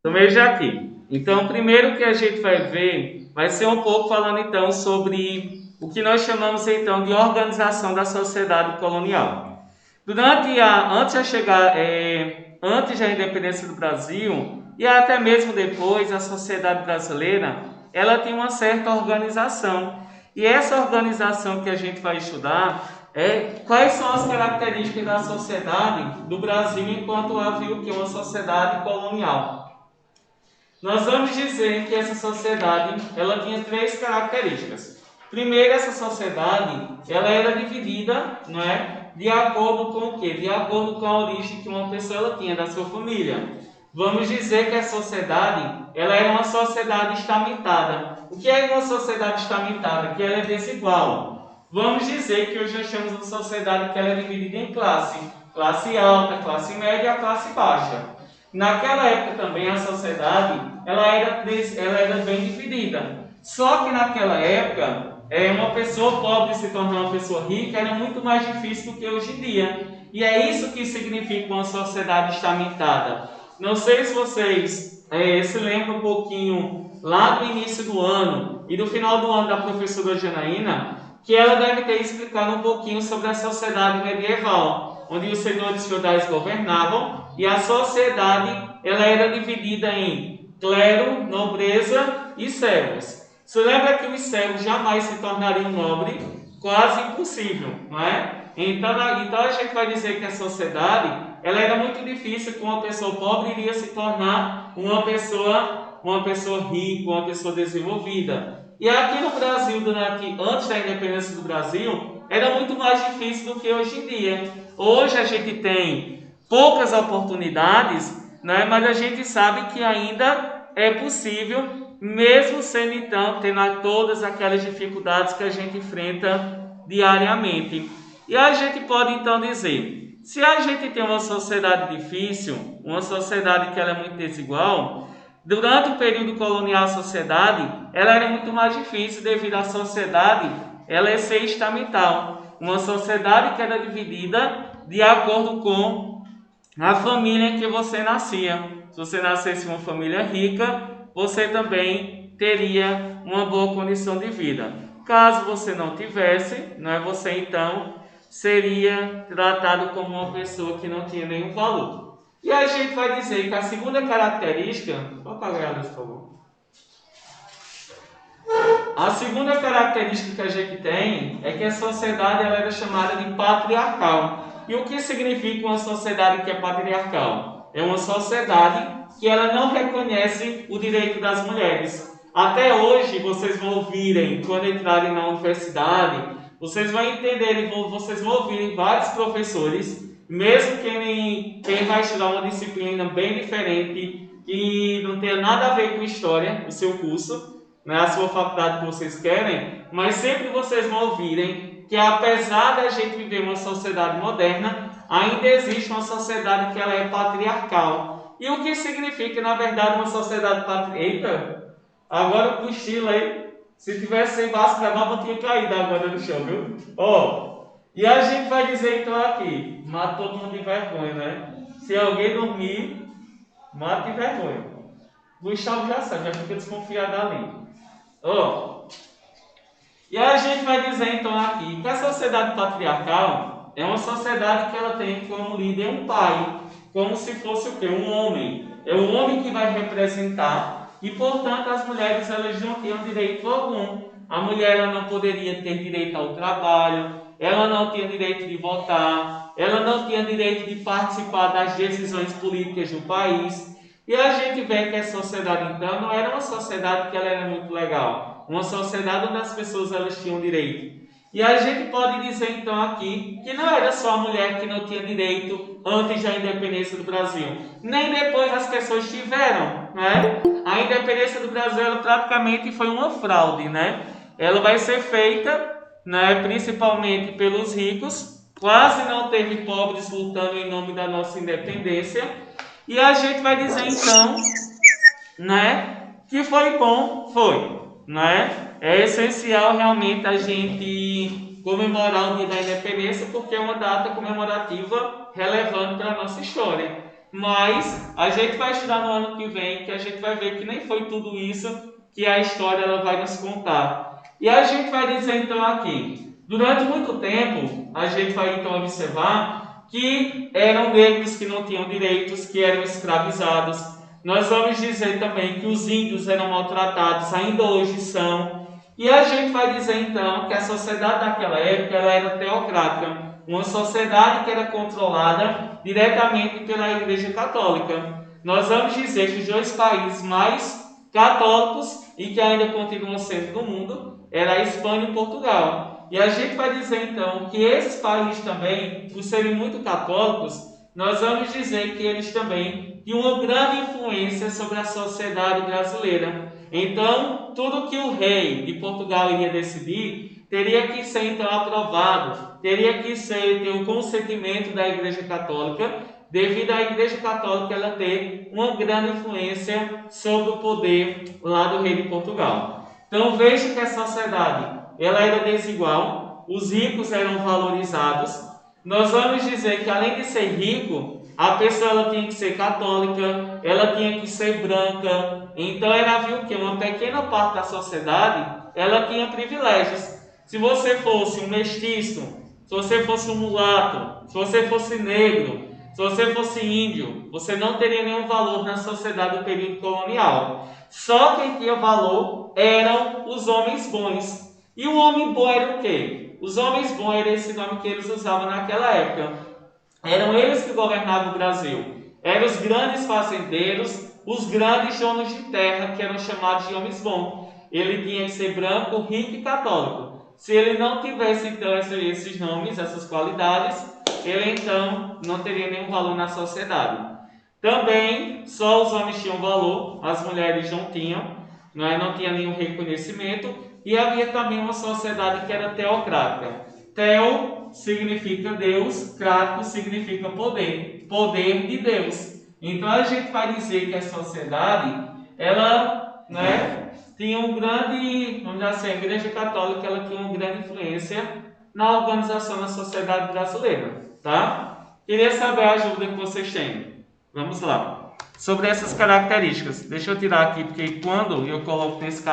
Tomei já aqui. Então, o primeiro que a gente vai ver vai ser um pouco falando então sobre o que nós chamamos então de organização da sociedade colonial. Antes da independência do Brasil e até mesmo depois, a sociedade brasileira, ela tinha uma certa organização. E essa organização que a gente vai estudar é quais são as características da sociedade do Brasil enquanto havia o que uma sociedade colonial. Nós vamos dizer que essa sociedade ela tinha três características. Primeiro, essa sociedade ela era dividida, não é, de acordo com o quê? De acordo com a origem que uma pessoa ela tinha da sua família. Vamos dizer que a sociedade ela era uma sociedade estamentada. O que é uma sociedade estamentada? Que ela é desigual. Vamos dizer que hoje nós temos uma sociedade que ela é dividida em classe alta, classe média e classe baixa. Naquela época também a sociedade ela era bem dividida. Só que naquela época, uma pessoa pobre se tornar uma pessoa rica era muito mais difícil do que hoje em dia. E é isso que significa uma sociedade estamentada. Não sei se vocês se lembram um pouquinho lá do início do ano e do final do ano da professora Janaína, que ela deve ter explicado um pouquinho sobre a sociedade medieval, onde os senhores feudais governavam e a sociedade ela era dividida em clero, nobreza e servos. Você lembra que os servos jamais se tornariam nobres? Quase impossível, não é? Então a gente vai dizer que a sociedade ela era muito difícil que uma pessoa pobre iria se tornar uma pessoa rica, uma pessoa desenvolvida. E aqui no Brasil, antes da independência do Brasil, era muito mais difícil do que hoje em dia. Hoje a gente tem poucas oportunidades, né? Mas a gente sabe que ainda é possível, mesmo sendo então, tendo todas aquelas dificuldades que a gente enfrenta diariamente. E a gente pode então dizer, se a gente tem uma sociedade difícil, uma sociedade que ela é muito desigual, durante o período colonial a sociedade, ela era muito mais difícil devido à sociedade ela é ser estamental. Uma sociedade que era dividida de acordo com a família em que você nascia. Se você nascesse em uma família rica, você também teria uma boa condição de vida. Caso você não tivesse, você então seria tratado como uma pessoa que não tinha nenhum valor. E a gente vai dizer que a segunda característica... Pode apagar a luz, por favor. A segunda característica que a gente tem é que a sociedade ela era chamada de patriarcal. E o que significa uma sociedade que é patriarcal? É uma sociedade que ela não reconhece o direito das mulheres. Até hoje, vocês vão ouvirem, quando entrarem na universidade, vocês vão entender, vocês vão ouvirem vários professores, mesmo quem vai estudar uma disciplina bem diferente, que não tenha nada a ver com história, o seu curso, a sua faculdade que vocês querem, mas sempre vocês vão ouvirem que apesar da gente viver uma sociedade moderna, ainda existe uma sociedade que ela é patriarcal. E o que significa, na verdade, uma sociedade patriarcal? Eita, agora o cochilo aí, se tivesse sem vaso de barba, tinha caído agora no chão, viu? E a gente vai dizer então aqui, mata todo mundo de vergonha, né? Se alguém dormir, mata de vergonha. Gustavo já sabe, já fica desconfiado ali. E a gente vai dizer então aqui que a sociedade patriarcal é uma sociedade que ela tem como líder um pai, como se fosse o quê? Um homem. É o homem que vai representar e, portanto, as mulheres elas não tinham direito algum. A mulher ela não poderia ter direito ao trabalho, ela não tinha direito de votar, ela não tinha direito de participar das decisões políticas do país. E a gente vê que a sociedade, então, não era uma sociedade que ela era muito legal. Uma sociedade onde as pessoas elas tinham direito. E a gente pode dizer, então, aqui, que não era só a mulher que não tinha direito antes da independência do Brasil. Nem depois as pessoas tiveram, né? A independência do Brasil, ela praticamente foi uma fraude, né? Ela vai ser feita, né, principalmente pelos ricos. Quase não teve pobres lutando em nome da nossa independência. E a gente vai dizer então, né, que foi bom, né? É essencial realmente a gente comemorar o Dia da Independência porque é uma data comemorativa relevante para a nossa história. mas a gente vai estudar no ano que vem, que a gente vai ver que nem foi tudo isso que a história ela vai nos contar. E a gente vai dizer então aqui, durante muito tempo, a gente vai então observar que eram negros que não tinham direitos, que eram escravizados. Nós vamos dizer também que os índios eram maltratados, ainda hoje são. E a gente vai dizer então que a sociedade daquela época ela era teocrática, uma sociedade que era controlada diretamente pela Igreja Católica. Nós vamos dizer que os dois países mais católicos e que ainda continuam sendo no mundo era a Espanha e Portugal. E a gente vai dizer então que esses países também, por serem muito católicos, nós vamos dizer que eles também tinham uma grande influência sobre a sociedade brasileira. Então, tudo que o rei de Portugal iria decidir teria que ser então aprovado, teria que ter o consentimento da Igreja Católica, devido à Igreja Católica ela ter uma grande influência sobre o poder lá do rei de Portugal. Então veja que a sociedade ela era desigual, os ricos eram valorizados. Nós vamos dizer que além de ser rico, a pessoa ela tinha que ser católica, ela tinha que ser branca. Então era viu que uma pequena parte da sociedade ela tinha privilégios. Se você fosse um mestiço, se você fosse um mulato, se você fosse negro, se você fosse índio, você não teria nenhum valor na sociedade do período colonial. Só quem tinha valor eram os homens bons. E o homem bom era o quê? Os homens bons era esse nome que eles usavam naquela época. Eram eles que governavam o Brasil. Eram os grandes fazendeiros, os grandes donos de terra, que eram chamados de homens bons. Ele tinha que ser branco, rico e católico. Se ele não tivesse então esses nomes, essas qualidades, ele então não teria nenhum valor na sociedade. Também só os homens tinham valor, as mulheres não tinham, não tinha nenhum reconhecimento, e havia também uma sociedade que era teocrática. Teo significa Deus, crático significa poder, poder de Deus. Então a gente vai dizer que a sociedade, ela, tinha um grande, vamos dizer assim, a Igreja Católica ela tinha uma grande influência na organização da sociedade brasileira, tá? Queria saber a ajuda que vocês têm. Vamos lá. Sobre essas características, deixa eu tirar aqui, porque quando eu coloco nesse caso